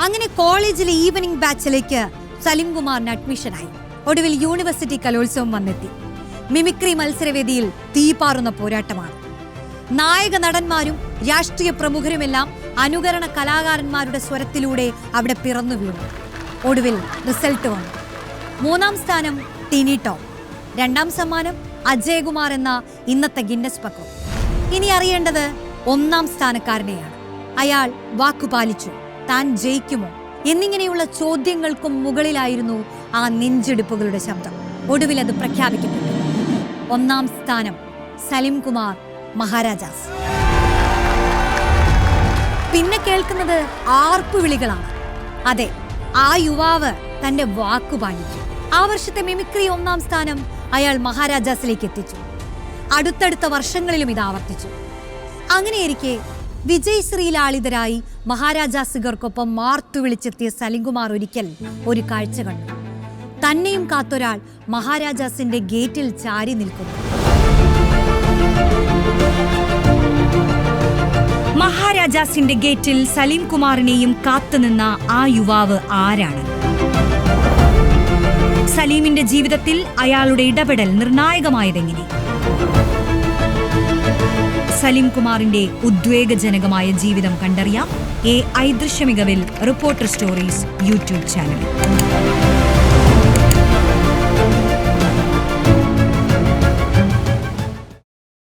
അങ്ങനെ കോളേജിലെ ഈവനിംഗ് ബാച്ചിലേക്ക് സലിം കുമാറിന് അഡ്മിഷനായി. ഒടുവിൽ യൂണിവേഴ്സിറ്റി കലോത്സവം വന്നെത്തി. മിമിക്രി മത്സരവേദിയിൽ തീപാറുന്ന പോരാട്ടമാണ്. നായക നടന്മാരും രാഷ്ട്രീയ പ്രമുഖരുമെല്ലാം അനുകരണ കലാകാരന്മാരുടെ സ്വരത്തിലൂടെ അവിടെ പിറന്നു വീണു. ഒടുവിൽ റിസൾട്ട് വന്നു. 3ാം സ്ഥാനം ടിനി ടോം, 2ാം സമ്മാനം അജയകുമാർ എന്ന ഇന്നത്തെ ഗിന്നസ് റെക്കോർഡ്. ഇനി അറിയേണ്ടത് 1ാം സ്ഥാനക്കാരനെയാണ്. അയാൾ വാക്കുപാലിച്ചു, താൻ ജയിക്കുമോ എന്നിങ്ങനെയുള്ള ചോദ്യങ്ങൾക്കും മുകളിലായിരുന്നു ആ നെഞ്ചെടുപ്പുകളുടെ ശബ്ദം. ഒടുവിൽ അത് പ്രഖ്യാപിക്കപ്പെട്ടു. 1ാം സ്ഥാനം സലിം കുമാർ, മഹാരാജാസ്. പിന്നെ കേൾക്കുന്നത് ആർപ്പുവിളികളാണ്. അതെ, ആ യുവാവ് തന്റെ വാക്കുപാലിച്ചു. ആ വർഷത്തെ മിമിക്രി 1ാം സ്ഥാനം അയാൾ മഹാരാജാസിലേക്ക് എത്തിച്ചു. അടുത്തടുത്ത വർഷങ്ങളിലും ഇത് ആവർത്തിച്ചു. അങ്ങനെയിരിക്കെ വിജയശ്രീലാളിതരായി മഹാരാജാസുകർക്കൊപ്പം മാർത്തു വിളിച്ചെത്തിയ സലിംകുമാർ ഒരിക്കൽ ഒരു കാഴ്ച കണ്ടു. തന്നെയും കാത്തൊരാൾ മഹാരാജാസിന്റെ ഗേറ്റിൽ ചാരി നിൽക്കുന്നു. മഹാരാജാസിന്റെ ഗേറ്റിൽ സലീം കുമാറിനെയും കാത്തുനിന്ന ആ യുവാവ് ആരാണ്? സലീമിന്റെ ജീവിതത്തിൽ അയാളുടെ ഇടപെടൽ നിർണായകമായതെങ്ങനെ? സലീം കുമാറിന്റെ ഉദ്വേഗജനകമായ ജീവിതം കണ്ടറിയാം AI ദൃശ്യമികവിൽ റിപ്പോർട്ടർ സ്റ്റോറീസ് യൂട്യൂബ് ചാനൽ.